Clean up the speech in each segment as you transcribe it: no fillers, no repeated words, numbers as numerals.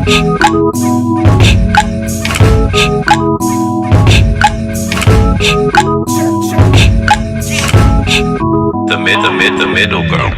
The middle ground.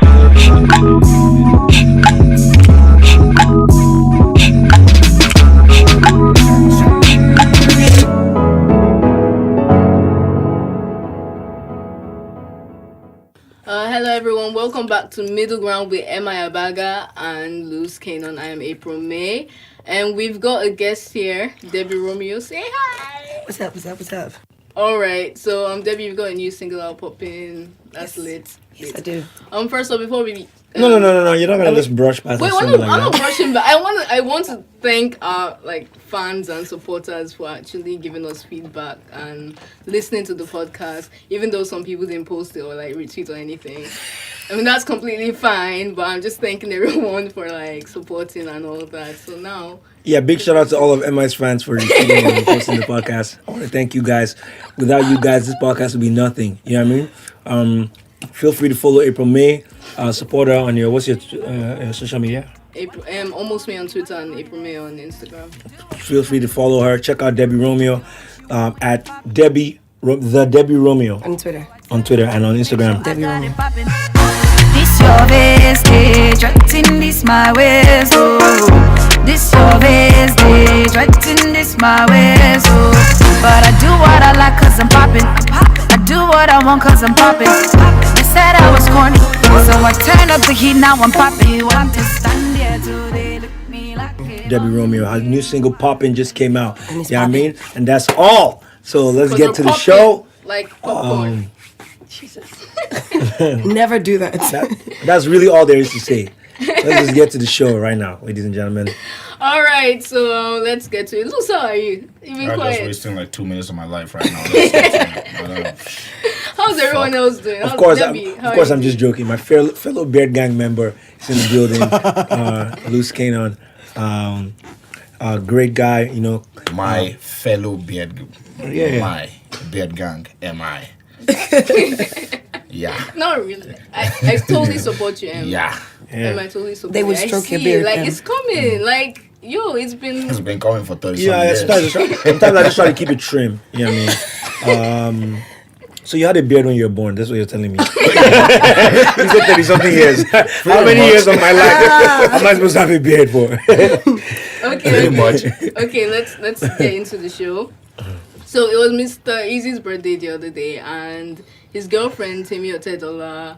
Hello everyone, welcome back to Middle Ground with Emma Abaga and Luz Kanon. I am April May, and we've got a guest here, Debbie Romeo. Say hi! What's up? Alright, so Debbie, you've got a new single out popping. That's lit. Yes, I do. First of all, before we No. You're not gonna just brush past. Wait, I'm not brushing back. I want to thank our fans and supporters for actually giving us feedback and listening to the podcast, even though some people didn't post it or retweet or anything. I mean, that's completely fine, but I'm just thanking everyone for supporting and all that. So now, yeah, big shout out to all of MI's fans for retweeting and posting the podcast. I want to thank you guys. Without you guys, this podcast would be nothing. You know what I mean? Feel free to follow April May. Support her on what's your social media? April, almost me on Twitter and April May on Instagram. Feel free to follow her. Check out Debbie Romeo at Debbie Romeo On Twitter and on Instagram. Debbie Romeo. This your vestige, directing this my ways, oh. This your vestige, directing this my ways, oh. But I do what I like cause I'm popping. I do what I want cause I'm popping. They said I was corny, so I turn up the heat, now I'm popping. You want to stand there till they look me like it. Debbie Romeo, her new single Poppin' just came out. You know what I mean? And that's all. So let's get to the show. Like popcorn. Jesus. Never do that. That's really all there is to say. Let's just get to the show right now, ladies and gentlemen. All right, so let's get to it. Luz, how are you? You've been quiet. I'm just wasting 2 minutes of my life right now. How's everyone else doing? Of course, I'm just joking. My fellow Beard Gang member is in the building. Luz Kanon, great guy, you know. My fellow Beard, my Beard Gang, MI. Yeah. Not really. I totally support you, Em. Yeah. I totally support They would you. stroke your beard. It's coming. It's been coming for 30 years. Sometimes I just try to keep it trim. You know what I mean? So you had a beard when you were born. That's what you're telling me. You said 30-something years. How many years of my life am I supposed to have a beard for? Okay. Much. Okay, let's get into the show. So it was Mr. Eazi's birthday the other day, and his girlfriend Temi Otedola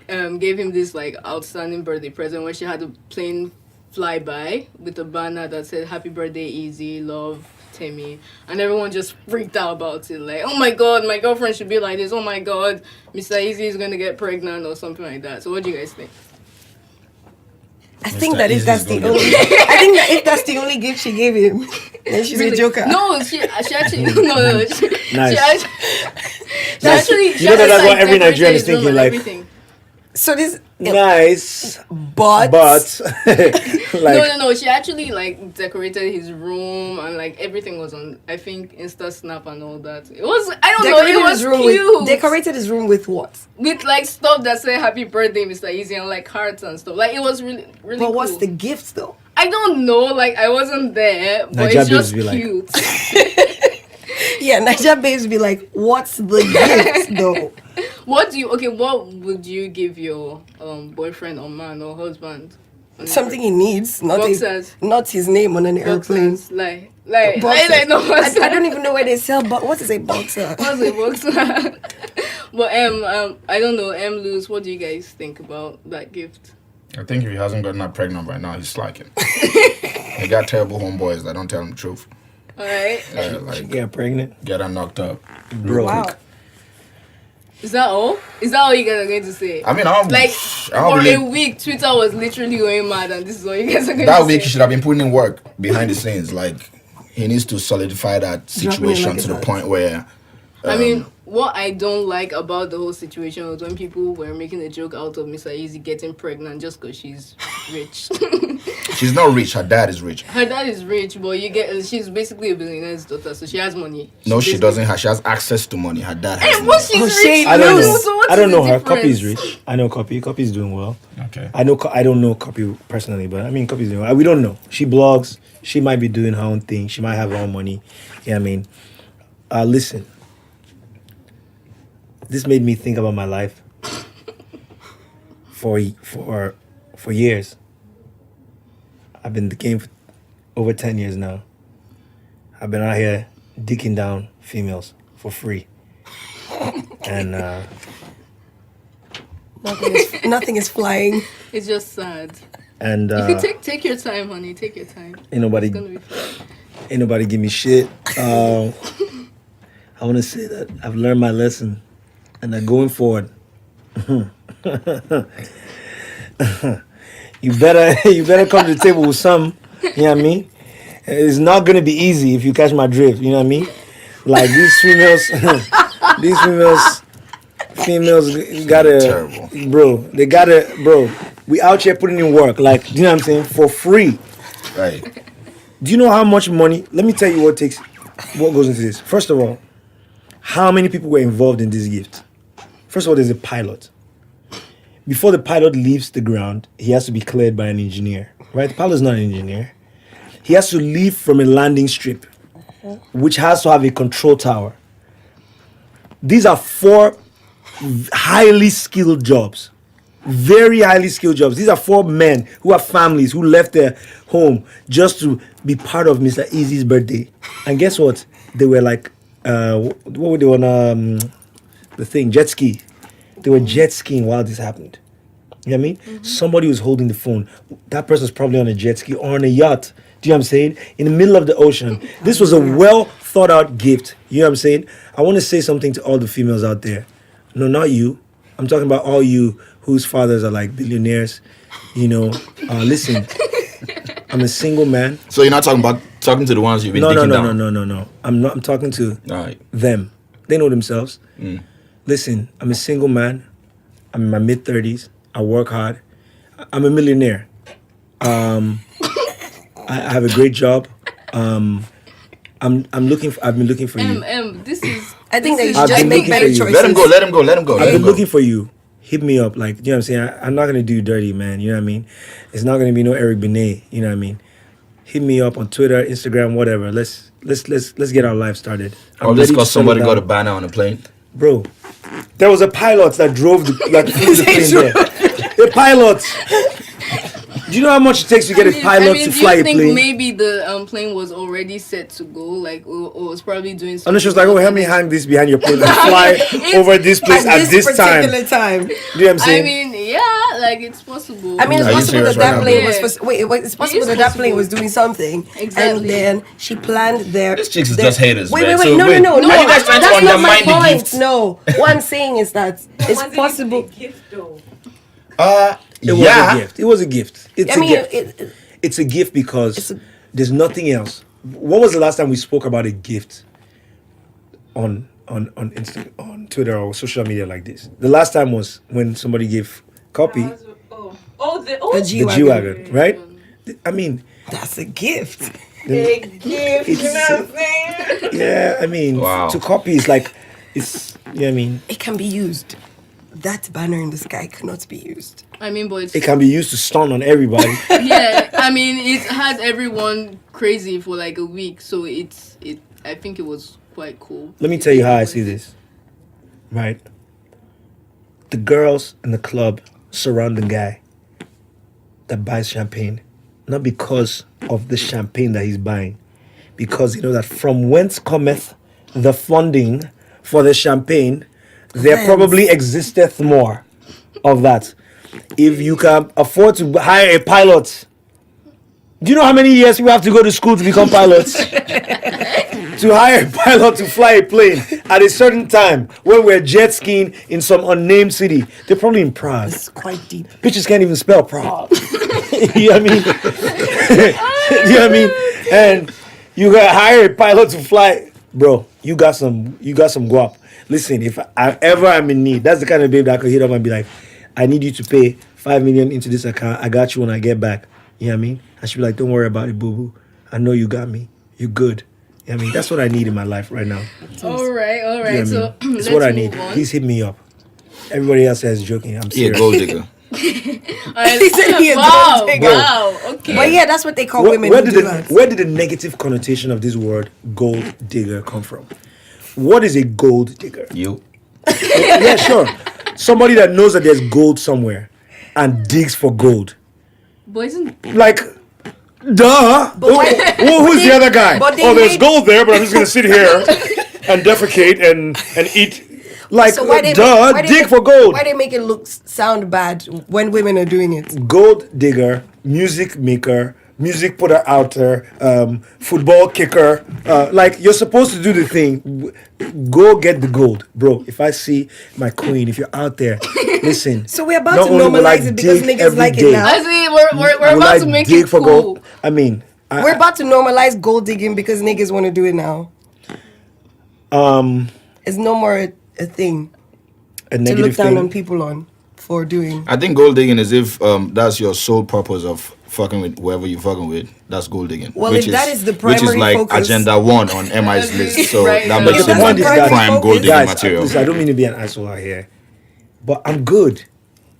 gave him this outstanding birthday present where she had a plane fly by with a banner that said "Happy Birthday, Eazi, love, Temi," and everyone just freaked out about it. Oh my God, my girlfriend should be like this. Oh my God, Mr. Eazi is going to get pregnant or something like that. So what do you guys think? I think that if that's the only gift she gave him, then she's a joker. No, she actually no. Nice. She actually that's what every Nigerian is thinking. Everything. So this nice, but no. She actually decorated his room and everything was on. I think Insta Snap and all that. It was It was cute. Decorated his room with what? With stuff that said "Happy Birthday, Mr. Eazi" and hearts and stuff. It was really really. But cool. what's the gift though? I don't know. I wasn't there, but it's just cute. Yeah, Naija babes be like, what's the gift though? What would you give your boyfriend or man or husband? Something he needs, not his name on an airplane. Boxers, no, I don't even know where they sell, but what is a boxer? What's a boxer? But I don't know. Luz, what do you guys think about that gift? I think if he hasn't gotten her pregnant by now, he's slacking. He got terrible homeboys that don't tell him the truth. All right. Get pregnant. Get her knocked up. Real quick. Is that all? Is that all you guys are going to say? I mean, for a week, Twitter was literally going mad, and this is all you guys are going to say. That week, he should have been putting in work behind the scenes. He needs to solidify that situation to the point where what I don't like about the whole situation was when people were making a joke out of Mr. Eazi getting pregnant just because she's rich. She's not rich. Her dad is rich. Her dad is rich, but she's basically a billionaire's daughter, so she has money. No, she doesn't have. She has access to money. Her dad has Hey, money. but she's rich. I don't too, know. so what I don't is know the her. Copy is difference? rich. I know Copy. Copy is doing well. Okay. I don't know Copy personally, but I mean Copy is doing well. We don't know. She blogs. She might be doing her own thing. She might have her own money. Yeah, I mean, listen. This made me think about my life for years. I've been in the game for over 10 years now. I've been out here dicking down females for free. And nothing is flying. It's just sad. and You could take your time, honey. Take your time. ain't nobody It's gonna be fun. ain't nobody give me shit. I want to say that I've learned my lesson, and that going forward, you better come to the table with some. You know what I mean? It's not gonna be easy if you catch my drift. You know what I mean? Like these females gotta, Terrible. bro. We out here putting in work, like, you know what I'm saying, for free. Right. Do you know how much money? Let me tell you what goes into this. First of all, how many people were involved in this gift? First of all, there's a pilot. Before the pilot leaves the ground, he has to be cleared by an engineer, right? The pilot's not an engineer. He has to leave from a landing strip, which has to have a control tower. These are 4 highly skilled jobs. Very highly skilled jobs. These are 4 men who have families, who left their home just to be part of Mr. Eazi's birthday. And guess what? They were like, what were they on the thing? Jet ski. They were jet skiing while this happened. You know what I mean? Mm-hmm. Somebody was holding the phone. That person's probably on a jet ski or on a yacht. Do you know what I'm saying? In the middle of the ocean. This was a well thought out gift. You know what I'm saying? I want to say something to all the females out there. No, not you. I'm talking about all you whose fathers are like billionaires. You know, listen, I'm a single man. So you're not talking to the ones you've been dicking down? No. I'm talking to Right. them. They know themselves. Listen, I'm a single man. I'm in my mid-30s. I work hard. I'm a millionaire. I have a great job. I've been looking for you. This is. I think that you I've should just been make looking better for you. choices. Let him go. I've been looking for you. Hit me up, like, you know what I'm saying? I'm not gonna do you dirty, man. You know what I mean? It's not gonna be no Eric Benet. You know what I mean? Hit me up on Twitter, Instagram, whatever. Let's get our life started. Or let's cause somebody got a banner on a plane. Bro, there was a pilot that drove flew the plane there. The pilot. Do you know how much it takes to get a pilot to fly a do you plane? think maybe the plane was already set to go, like, or was probably doing something? And she was like, "Oh, help me hang this behind your plane and fly over this place at this time." particular time. Do you know what I'm saying? I mean, yeah, like it's possible. I mean, it's Are you possible that serious right that now? plane Yeah. was it's possible is that that plane possible. was doing something, Exactly. and then she planned their. This chicks is their- just haters, Wait, man. wait, So no, wait, no. are you guys trying to That's not my undermine the point. gift? No, what I'm saying is that it's possible. Gift though. It was a gift. It was a gift. It's I mean, a gift. It's a gift because there's nothing else. When was the last time we spoke about a gift on Twitter or social media like this? The last time was when somebody gave Copy the the G-Wagon, right? I mean, That's a gift. Big gift, you know It's- what I'm saying? yeah, I mean, Wow. to copy is like, it's, yeah, I mean, It can be used. That banner in the sky cannot be used. I mean, but it's, it can be used to stun on everybody. yeah, I mean, it had everyone crazy for like a week, so I think it was quite cool. Let me tell you how I see this, right? The girls in the club surround the guy that buys champagne, not because of the champagne that he's buying, because you know that from whence cometh the funding for the champagne, there Whence? probably existeth more of that. If you can afford to hire a pilot, do you know how many years we have to go to school to become pilots? To hire a pilot to fly a plane at a certain time when we're jet skiing in some unnamed city. They're probably in Prague. It's quite deep. Bitches can't even spell Prague. You know what I mean? You know what I mean? And you gotta hire a pilot to fly. Bro, you got some guap. Listen, if I ever am in need, that's the kind of babe that I could hit up and be like, I need you to pay 5 million into this account. I got you when I get back. You know what I mean? And she'd be like, don't worry about it, boo-boo. I know you got me. You good. You know what I mean? That's what I need in my life right now. All right. You know what I mean? So It's let's what I move need. on. Please hit me up. Everybody else says joking. I'm Yeah, serious. gold digger. All right. He said he a Wow. gold digger. Wow. Okay. But yeah, that's what they call Where, women where who did do the that. where did the negative connotation of this word gold digger come from? What is a gold digger? You. Yeah, sure. Somebody that knows that there's gold somewhere and digs for gold. But isn't Like, duh. Who's the other guy? but they Oh, there's make- gold there, but I'm just gonna sit here and defecate and eat. Like, So why they duh, why they dig make- for gold. Why they make it look sound bad when women are doing it? Gold digger, music maker, music putter outer, football kicker. Like, you're supposed to do the thing. Go get the gold, bro. If I see my queen, if you're out there, listen. So we're about not to only will I normalize it because dig niggas every like it day, now. I see. We're will about I to make dig it for cool. gold? I mean, We're about to normalize gold digging because niggas want to do it now. It's no more a thing a to negative look down thing. on people on for doing. I think gold digging is if that's your sole purpose of fucking with whoever you're fucking with. That's gold digging. Well, if that is the which is primary like focus- agenda 1 on MI's list. So Right, that yeah. makes If it that's one the primary prime focus- gold digging Guys, material. listen, I don't mean to be an asshole out here, but I'm good.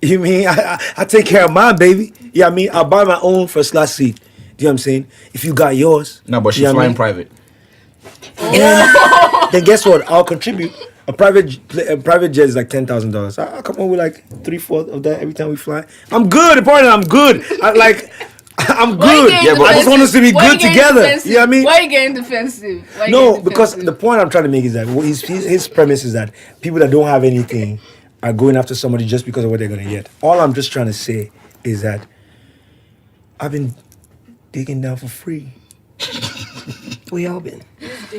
You mean I take care of mine, baby? Yeah, I mean I'll buy my own first class seat. Do you know what I'm saying? If you got yours, No, but she's you know what I flying mean? private. Then guess what? I'll contribute. A private jet is like $10,000. I'll come on with like 3/4 of that every time we fly. I'm good. Apparently, I'm good. I'm Why you good. getting Yeah, but I just want us to be defensive? Why good you getting together. defensive? You know what I mean? Why are you getting defensive? Why you No, getting because defensive? the point I'm trying to make is that his premise is that people that don't have anything are going after somebody just because of what they're going to get. All I'm just trying to say is that I've been digging down for free. We all been.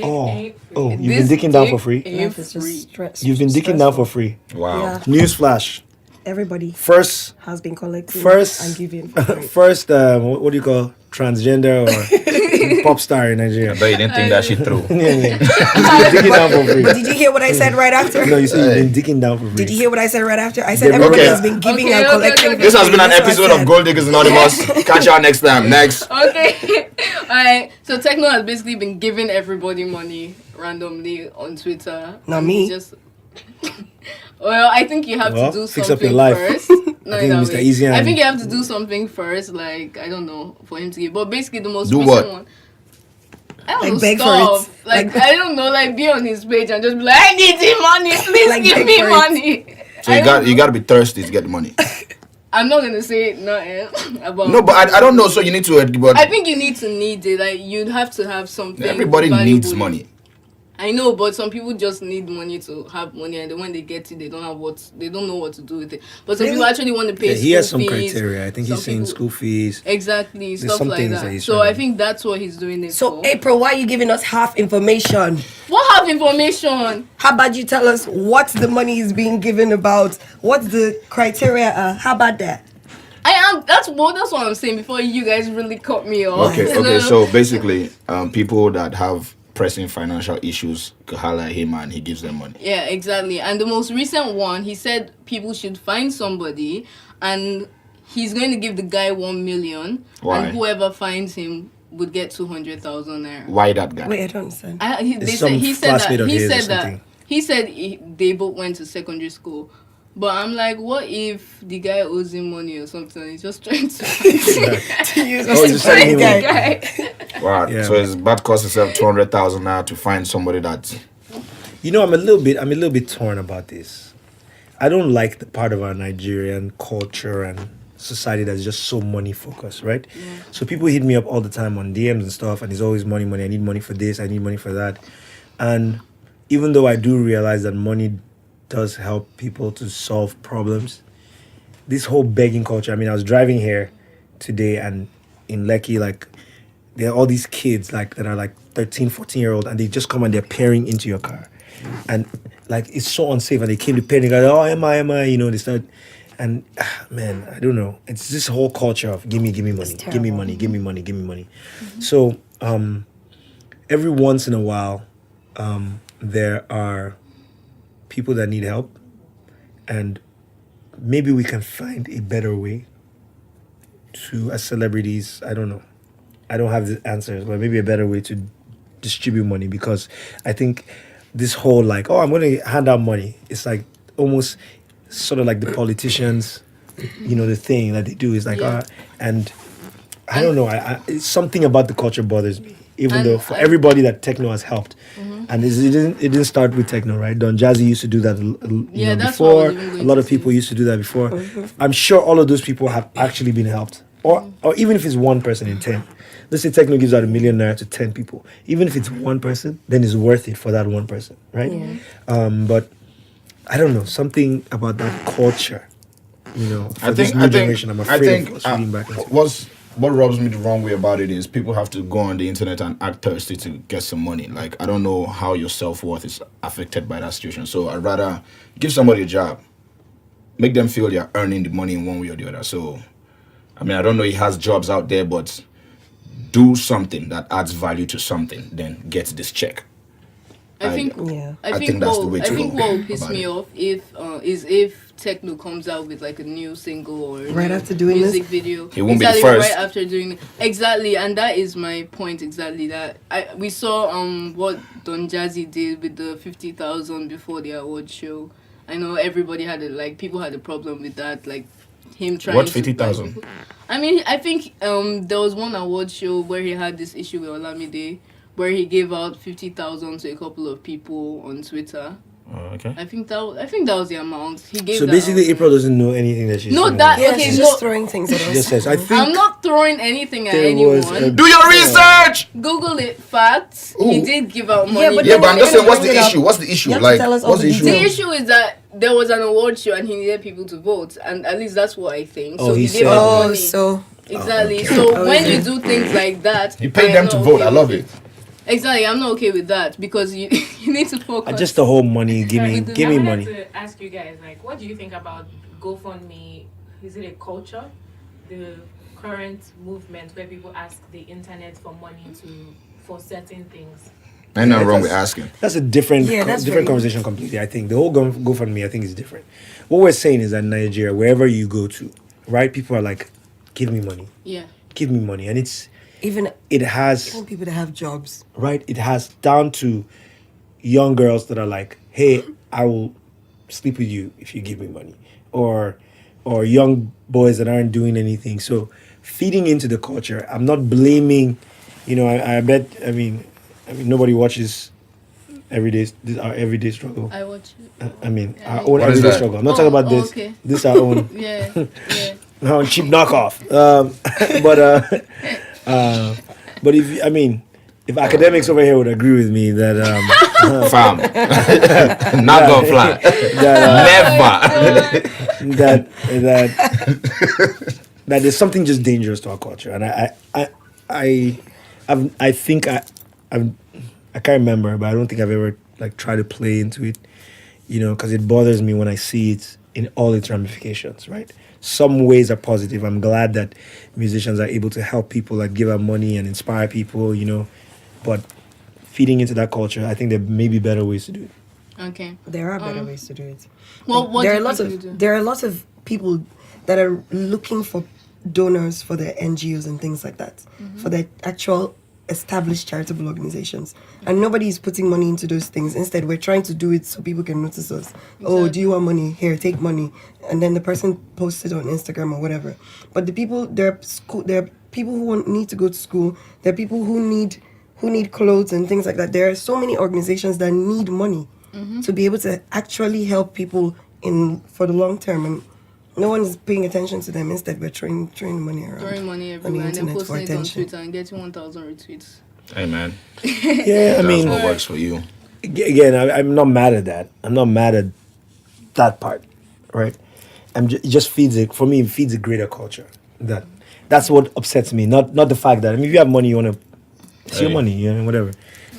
Oh, you've been This digging down dick for free? ain't Life is free. just stress. You've been digging down for free. Wow. Yeah. Newsflash. Everybody First, has been collecting First- and giving. For free. first, what do you call transgender or pop star in Nigeria? I bet you didn't think that shit through. Yeah. You've been digging down for free. But did you hear what I said right after? No, you said you've been digging down for free. Did you hear what I said right after? I said Yeah, everybody okay. has been giving Okay, and okay, collecting. okay. This has been an That's what I episode of said. Gold Diggers Anonymous. Catch y'all next time. Next. Okay. Alright. So Techno has basically been giving everybody money randomly on Twitter. Not And me. he just well, I think you have Well, to do fix up something your life. first. No, I think that Mr. way. Eazi I and- think you have to do something first, like I don't know, for him to give. But basically the most Do recent what? one. I don't Like know, beg for stuff. it. Like Like- I don't know, like be on his page and just be like, I need the money, please Like give beg me for it. money. So I you don't got to be thirsty to get the money. I'm not gonna say nothing about. No, but I don't know. So you need to. But I think you need it. Like you'd have to have something. everybody needs valuable. money. I know, but some people just need money to have money, and then when they get it, they don't know what to do with it. But some people actually want to pay. Yeah, he has some school fees. criteria. I think he's Some saying people- school fees. Exactly, There's stuff some like things that that. he's So trying I to- think that's what he's doing it So for. April, why are you giving us half information? What have information? How about you tell us what the money is being given about? What the criteria are? How about that? I am. That's what I'm saying. Before you guys really cut me off. Okay. So basically, people that have pressing financial issues could highlight him and he gives them money. Yeah, exactly. And the most recent one, he said people should find somebody, and he's going to give the guy 1 million, Why? and whoever finds him would get 200,000 naira. Why that guy? Wait, I don't understand. He said classmate that. of He his or said that. something. He said they both went to secondary school. But I'm like, what if the guy owes him money or something? He's just trying to Oh, you're sending him the money. guy. Wow. Yeah. So it's bad cost himself 200,000 now to find somebody that. You know, I'm a little bit torn about this. I don't like the part of our Nigerian culture and society that's just so money focused, right? Yeah. So people hit me up all the time on DMs and stuff, and it's always money. I need money for this. I need money for that. And even though I do realize that money does help people to solve problems, this whole begging culture. I mean, I was driving here today, and in Lekki, like, there are all these kids like that are like 13, 14-year-old, and they just come and they're peering into your car. And like, it's so unsafe. And they came to pay, and they go, oh, am I, you know, they start. And man, I don't know. It's this whole culture of give me money, give me money, give me money, give me money. So every once in a while, there are people that need help, and maybe we can find a better way to, as celebrities, I don't know. I don't have the answers, but maybe a better way to distribute money, because I think this whole like, oh, I'm going to hand out money. It's like almost sort of like the politicians, the thing that they do is like, and I don't know. It's something about the culture bothers me, even though for everybody that techno has helped. And it didn't start with techno, right? Don Jazzy used to do that that's what I before. was even going A lot to of people say. used to do that before. I'm sure all of those people have actually been helped. Or even if it's one person in 10. Let's say techno gives out $1 million to 10 people. Even if it's one person, then it's worth it for that one person, right? But I don't know, something about that culture, for this new generation, I'm afraid of us feeding back into. What rubs me the wrong way about it is people have to go on the internet and act thirsty to get some money. Like, I don't know how your self-worth is affected by that situation. So I'd rather give somebody a job, make them feel they're earning the money in one way or the other. So, I mean, I don't know he has jobs out there, but do something that adds value to something, then get this check. I think that's the way to what go will piss about me it. off if techno comes out with like a new single or a Right new after doing music this? video. He won't be the first. Right after doing it. Exactly, and that is my point exactly. That we saw what Don Jazzy did with the 50,000 before the award show. I know everybody people had a problem with that, like him trying. What, to, 50,000? I mean, I think there was one award show where he had this issue with Olamide, where he gave out 50,000 to a couple of people on Twitter. Oh, okay. I think that was the amount he gave. So basically, April doesn't know anything that she's No, saying. that Yeah, okay. she's No, just throwing things at She us. just says, I think I'm not throwing anything at there anyone. was a- Do your research! Google it. Facts. He Ooh. did give out money. Yeah, but Yeah, then but I'm you're just saying, gonna what's the bring it up. issue? What's the issue? You have to Like, tell us all what's the the issue? the details. issue is that there was an award show and he needed people to vote, and at least that's what I think. Oh, So he he said- gave out Oh, money. so Exactly. So when you do things like that, He paid I'm them not to vote. okay I love with it. Exactly, I'm not okay with that because you you need to focus. just the whole money, give me I wanted money. to ask you guys, like, what do you think about GoFundMe? Is it a culture? The current movement where people ask the internet for money for certain things. Ain't nothing wrong with asking. That's a different Yeah, that's different very- conversation completely. I think the whole GoFundMe, I think, is different. What we're saying is that in Nigeria, wherever you go to, right, people are like, give me money, Yeah. give me money, and even it has people that have jobs. right, it has down to young girls that are like, hey, I will sleep with you if you give me money, or young boys that aren't doing anything. So feeding into the culture. I'm not blaming, I bet. I mean, nobody watches our everyday struggle. I watch it. I mean, our Yeah. own What is everyday that? struggle. I'm not talking about this. Okay. This our own, Yeah. Yeah. our own cheap knockoff. But if academics over here would agree with me that Fam. Not gonna fly. that Never. that there's something just dangerous to our culture, and I think I can't remember, but I don't think I've ever like tried to play into it, because it bothers me when I see it in all its ramifications, right? Some ways are positive. I'm glad that musicians are able to help people, like give out money and inspire people, but feeding into that culture, I think there may be better ways to do it. Okay. There are better ways to do it. Well, what there do are you lots think of you do? there are lots of people that are looking for donors for their NGOs and things like that, for their actual established charitable organizations, and nobody is putting money into those things. Instead, we're trying to do it so people can notice us. Oh, do you want money? Here, take money, and then the person posts it on Instagram or whatever. But there are people who need to go to school. There are people who need clothes and things like that. There are so many organizations that need money to be able to actually help people for the long term, and no one is paying attention to them. Instead, we're throwing money around. Throwing money on the everywhere and then internet for posting it on attention. Twitter and getting 1,000 retweets. Hey, man. Yeah, I That's mean, what works for you. again, I'm not mad at that. I'm not mad at that part, right? It just feeds it for me. It feeds a greater culture. That's what upsets me. Not the fact that, I mean, if you have money, you want to. It's your Hey. money, whatever.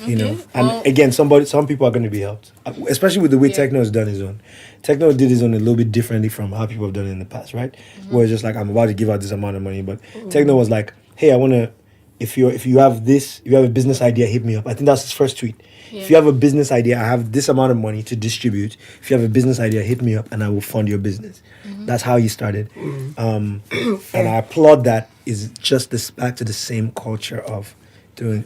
And well- again, some people are going to be helped, especially with the way techno has done his own. Techno did his own a little bit differently from how people have done it in the past, right? Where it's just like, I'm about to give out this amount of money, but techno was like, hey, I want to if you have this, if you have a business idea, hit me up. I think that's his first tweet. Yeah. If you have a business idea, I have this amount of money to distribute. If you have a business idea, hit me up and I will fund your business. That's how he started. And I applaud that. Is just this back to the same culture of doing,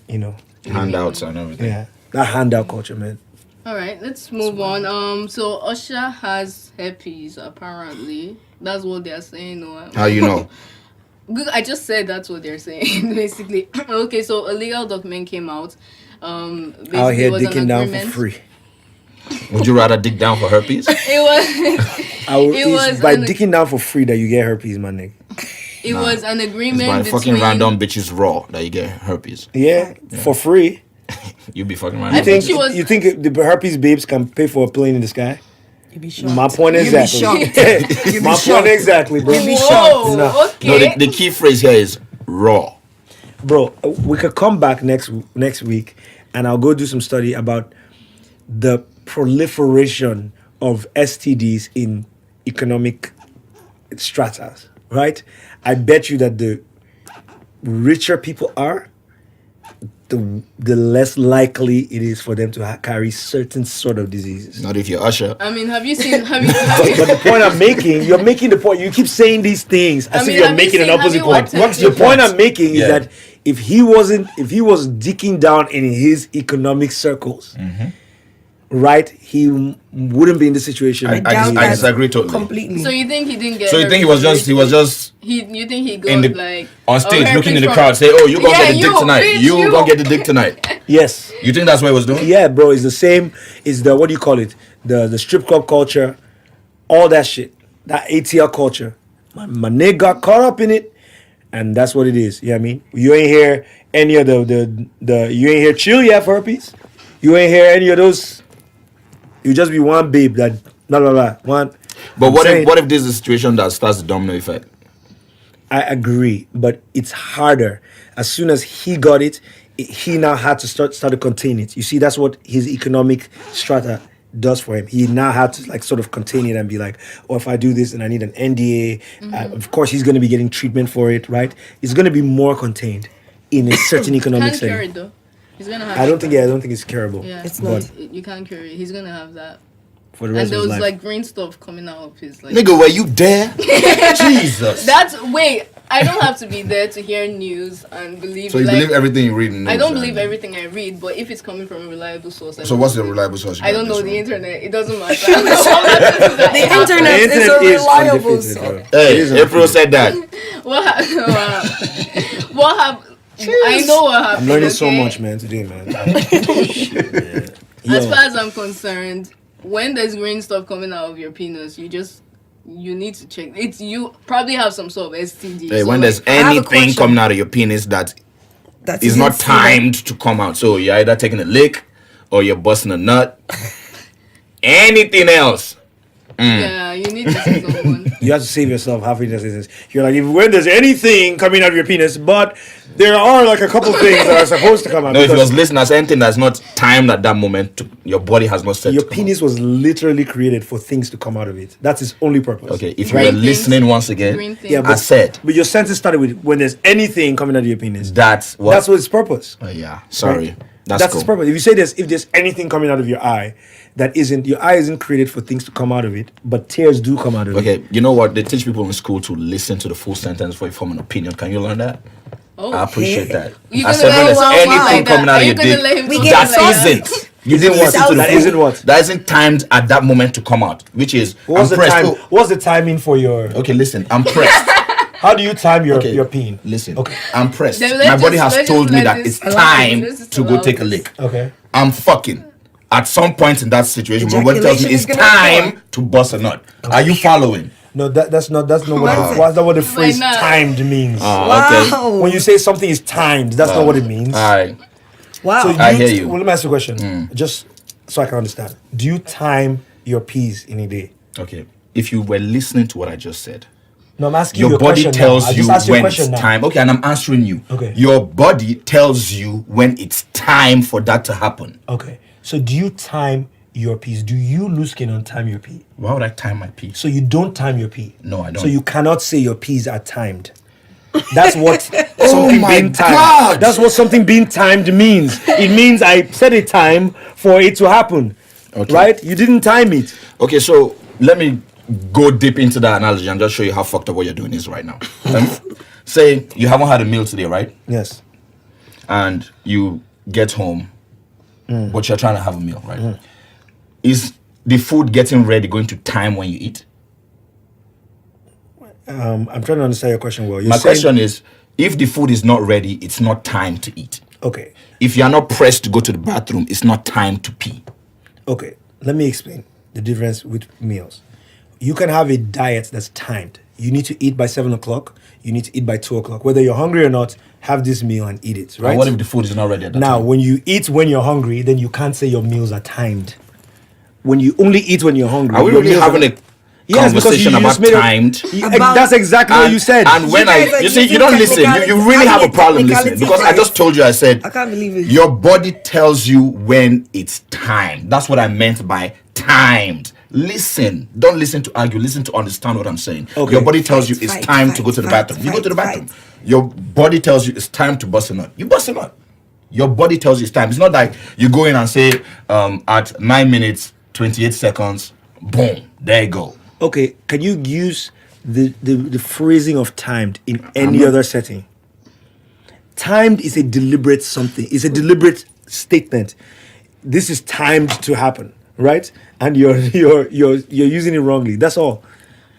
handouts and everything. yeah, that handout culture, man. All right, let's move on. So Usher has herpes apparently. That's what they're saying. No, How you know? I just said that's what they're saying, basically. Okay, so a legal document came out. Basically Out here it was an dicking down for agreement. free. Would you rather dig down for herpes? It was. It was It's by an- dicking down for free that you get herpes, my nigga. It was an It's agreement by between. fucking random bitches raw that you get herpes. Yeah, for free. You be fucking I random. think bitches. she was- You think the herpes babes can pay for a plane in the sky? You'd be shocked. My point You'd be exactly. shocked. You'd be My point shocked. exactly, bro. You'd be Whoa, shocked. No. okay. No, the key phrase here is raw. Bro, we could come back next week and I'll go do some study about the proliferation of STDs in economic stratas, right? I bet you that the richer people are, the less likely it is for them to carry certain sort of diseases. Not if you're Usher. I mean, have you seen? Have you? But the point I'm making, you're making the point. You keep saying these things as I mean, if you're have you making an seen- have opposite you point. watched What's The your point point? I'm making Yeah. is that if he was dicking down in his economic circles, right, he wouldn't be in this situation. I doubt I that disagree totally. completely. So you think he didn't get? So you think he was just You think he got in the like on stage herpes looking in the from- crowd, say, "Oh, you gonna Yeah, get the dick you, tonight. bitch, You you." gonna get the dick tonight." Yes. You think that's what he was doing? Yeah, bro, it's the same. It's the, what do you call it? The strip club culture, all that shit. That ATL culture. My nigga got caught up in it, and that's what it is. You know what I mean? You ain't hear any of the you ain't hear chill yet for herpes. You ain't hear any of those. You just be one babe that blah blah blah. One. But I'm what saying- if this is a situation that starts the domino effect? I agree, but it's harder. As soon as he got it, he now had to start to contain it. You see, that's what his economic strata does for him. He now had to like sort of contain it and be like, oh, if I do this and I need an NDA, of course he's going to be getting treatment for it, right? It's going to be more contained in a certain economic Can't cure setting. it though. He's gonna have. I don't think it's curable. Yeah, It's but not. You can't cure it. He's gonna have that. for the And rest there of his was life. like green stuff coming out of his like. Nigga, were you there? Jesus. That's wait. I don't have to be there to hear news and believe. So you like, believe everything you read in the I news, don't and- believe everything I read, but if it's coming from a reliable source. I So don't what's the believe it. reliable source? you I got don't know this the from? internet. It doesn't matter. I don't know what matters is that The it happened. internet is a reliable undefeated, source. bro. It Hey, is April undefeated. said that. What happened? I know what happened. I'm learning so okay? much, man, today, man. As far as I'm concerned, when there's green stuff coming out of your penis, you need to check. It's you probably have some sort of STD. Hey, so when there's have a anything question. coming out of your penis that That is not isn't seen. timed to come out, so you're either taking a lick or you're busting a nut. Anything else? yeah, you need to see someone. You have to save yourself halfway through the sentence. You're like, when there's anything coming out of your penis, but there are like a couple things that are supposed to come out. No, if you because was listening as anything that's not timed at that moment, your body has not set your to come penis was literally created for things to come out of it. That's its only purpose. out. Okay, if Green you're things. listening once again, Green things. Yeah, I but, said but your sentence started with when there's anything coming out of your penis. that's what. That's what its purpose. Yeah, sorry. Right? That's its cool. purpose. If you say if there's anything coming out of your eye, that isn't your eye isn't created for things to come out of it, but tears do come out of it. Okay, you know what? They teach people in school to listen to the full sentence before you form an opinion. Can you learn that? Oh, I appreciate that. You I gonna said when let there's him talk anything like that? coming out Are of you your gonna dick, let him We talk get that like that? isn't. You didn't Isn't listen to the what? That full- isn't what? That isn't timed at that moment to come out, which is What's I'm the pressed. time? Oh, What's the timing for your? okay, listen, I'm pressed. How do you time your Okay, your peen? Listen, Okay. I'm pressed. Then My let's body just- has let's told just me let that this- it's time let's just to go allow take a this. lick. Okay. I'm fucking. At some point in that situation, my body tells me Ejaculation it's is gonna time to bust a nut. Are you following? No, that's not what Wow. that's not what the phrase not? timed means. Okay. Wow. When you say something is timed, that's not what it means. All right. Wow. So I hear you. Well, let me ask you a question, just so I can understand. Do you time your peas in a day? Okay. If you were listening to what I just said, No, I'm asking your you a body question now. tells I you just asked you a when it's question now. time. Okay, and I'm answering you. Okay. Your body tells you when it's time for that to happen. Okay. So do you time your peas? Do you lose skin on time your pee? Why would I time my pee? So you don't time your pee? No, I don't. So you cannot say your peas are timed. That's what something my being timed. God. That's what something being timed means. It means I set a time for it to happen. Okay. Right? You didn't time it. Okay, so let me go deep into that analogy and just show you how fucked up what you're doing is right now. Say you haven't had a meal today, right? Yes. And you get home, but you're trying to have a meal, right? Is the food getting ready going to time when you eat? I'm trying to understand your question well. My question is, if the food is not ready, it's not time to eat. Okay. If you are not pressed to go to the bathroom, it's not time to pee. Okay. Let me explain the difference with meals. You can have a diet that's timed. You need to eat by 7 o'clock. You need to eat by 2 o'clock. Whether you're hungry or not, have this meal and eat it, right? And what if the food is not ready at that Now, time? when you eat when you're hungry, then you can't say your meals are timed. When you only eat when you're hungry. Are we your really meals having are- a Yes, because conversation you about just made timed? That's exactly what you said. And when guys are you see, you using don't listen. You really have a problem listening technicality because I just told you. I said I can't believe it. your body tells you when it's time. That's what I meant by timed. Listen, don't listen to argue. Listen to understand what I'm saying. Okay. Your body tells you it's Fight, time fight, to go to the fight, bathroom. You go to the fight, bathroom. Your body tells you it's time to bust a nut. You bust a nut. Your body tells you it's time. It's not like you go in and say at 9 minutes 28 seconds, boom, there you go. Okay, can you use the phrasing of timed in any other setting? Timed is a deliberate something. It's a deliberate statement. This is timed to happen, right? And you're using it wrongly. That's all.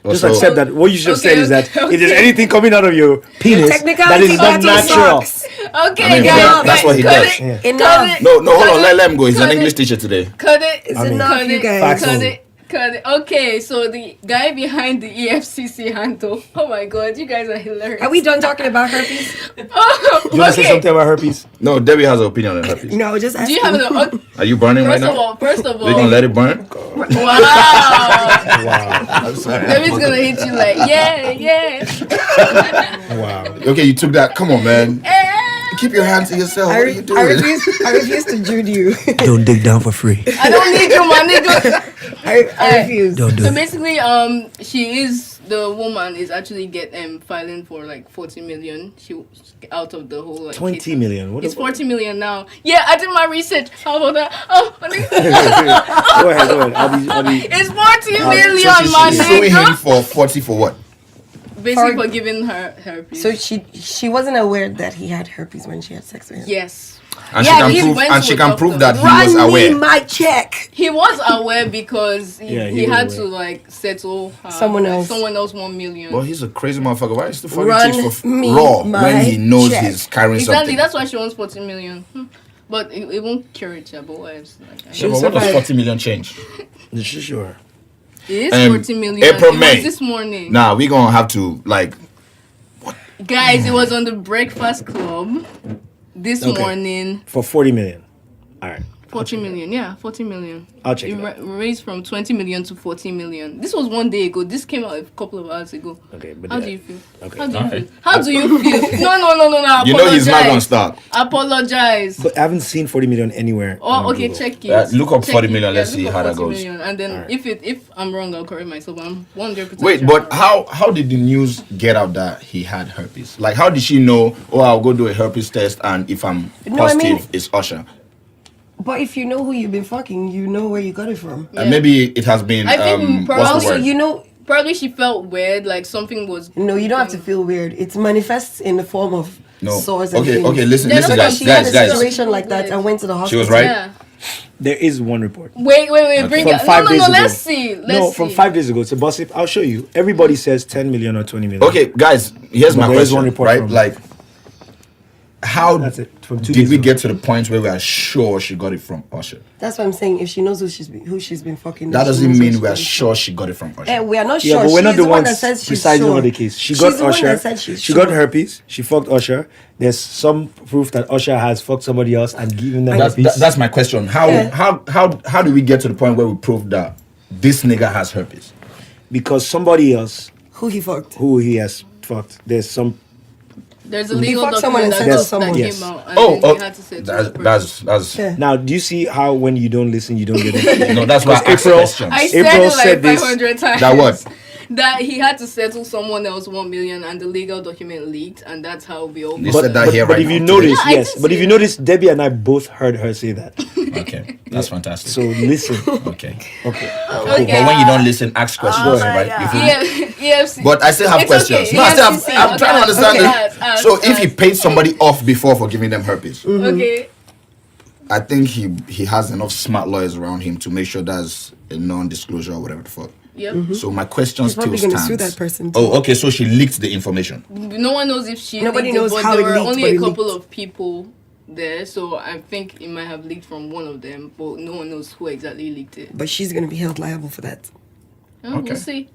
Just So- accept that. What you should have said is that okay. if there's anything coming out of your penis that Technicality is not battle natural. sucks. Okay, I mean, guys, that's what he cut does. it, Yeah. cut it, No, hold on. Let him go. He's an Cut it. English teacher today. cut it. It's I mean- enough, Cut you it, guys. Facts cut only. it, cut it. Okay, so the guy behind the EFCC handle. Oh my god, you guys are hilarious. Are we done talking about herpes? Oh, You want to say something about herpes? No, Debbie has an opinion on herpes. No, just Do asking. you have an? Are you burning right First of now? all, first of Are you gonna all, let it burn? wow. Wow. I'm sorry. Debbie's gonna hit you like, yeah. Wow. Okay, you took that. Come on, man. Keep your hands to yourself. What are you doing? I refuse to Jude you. Don't dig down for free. I don't need you, my nigga. I refuse. Don't do So it. basically, the woman is actually filing for like 40 million. She was out of the whole like 20 case. million. What It's about- 40 million now. Yeah, I did my research. How about that? Oh, my nigga. Go ahead. I'll be. It's 40 million, So my she's suing him nigga. for 40 for what? Basically for giving her herpes. So she wasn't aware that he had herpes when she had sex with him. Yes. And Yeah, she he can prove went and to she a can prove doctor. that he was Run me aware. my check. He was aware because Yeah, he he was had aware. to like settle Someone else. Someone else 1 million. Well, he's a crazy motherfucker. Why is the fucking Run chicks for me raw my when he knows check. he's carrying Exactly. something? That's why she wants 40 million. But it won't cure it, yeah, but wives. Like, Yeah, but what does 40 million change? Sure. it is 40 million. April, It May. was this morning. Nah, we gonna have to like. Guys, it was on the Breakfast Club this Okay. morning. For 40 million. All right. 40 million, yeah, 40 million. I'll check It it out. raised from 20 million to 40 million. This was 1 day ago. This came out a couple of hours ago. Okay, but How yeah. do you feel? Okay. How do you Alright. feel? How do you feel? No. You know he's not gonna apologize. start. Apologize. But I haven't seen 40 million anywhere. Oh, on okay, Google. check it. Look up Check 40 it. million, let's look see up how that 40 goes. million. And then Alright. if I'm wrong, I'll correct myself. I'm 100%. Wait, sure but I'm wrong. how did the news get out that he had herpes? Like, how did she know? Oh, I'll go do a herpes test, and if I'm No, I positive, mean- it's Usher. But if you know who you've been fucking, you know where you got it from. Yeah. And maybe it has been. I think what's the Also, word? you know, Probably she felt weird, like something was. no, you don't have to feel weird. It manifests in the form of No. sores and Okay, things. okay. Listen, They're listen, not guys, She had a guys. situation like that and went to the She hospital. was right. Yeah. There is one report. Wait. Bring From it. 5 No. days ago. Let's see. Let's From see. 5 days ago. It's a gossip. I'll show you. Everybody says 10 million or 20 million. Okay, guys. Here's But my there is question. one report Right, from- like, how That's it. From 2 did days we ago. get to the point where we are sure she got it from Usher? That's what I'm saying. If she knows who she's been fucking, That then she doesn't knows mean who we are she's been sure she got it from Usher. fucking. We are not Yeah, sure. but we're not She's the one ones that says she's presiding sure. over the case. She She's got the one Usher. that said she's She sure. got herpes. She fucked Usher. There's some proof that Usher has fucked somebody else and given them herpes. That's my question. How Yeah. how do we get to the point where we prove that this nigga has herpes? Because somebody else Who he fucked. who he has fucked, there's some. There's a legal fucked someone document and that, settled someone. that Yes. came out. And Oh, then he had to say to the person. that's Yeah. Now, do you see how when you don't listen, you don't get it? no, that's why I asked April- questions. I said April it like said this, 500 times. That what? that he had to settle someone else 1 million, and the legal document leaked, and that's how we all. They said that here but right if you now. notice, Yeah, I yes, did but if see you that. notice, Debbie and I both heard her say that. Okay, that's fantastic. So listen. Okay. Okay. Cool. But when you don't listen, ask questions, right? You feel me? EFC. But I still have It's questions. okay. No, I'm EFCC. trying to understand Okay. it. So if he paid somebody off before for giving them herpes, Okay. I think he has enough smart lawyers around him to make sure that's a non-disclosure or whatever the fuck. Yep. So my question He's still probably stands. gonna sue that person too. Oh, okay. So she leaked the information. No one knows if she. Nobody leaked knows it, but how there it were leaked, only but a it couple leaked. of people there, so I think it might have leaked from one of them, but no one knows who exactly leaked it. But she's gonna be held liable for that. Oh, Okay. We'll see.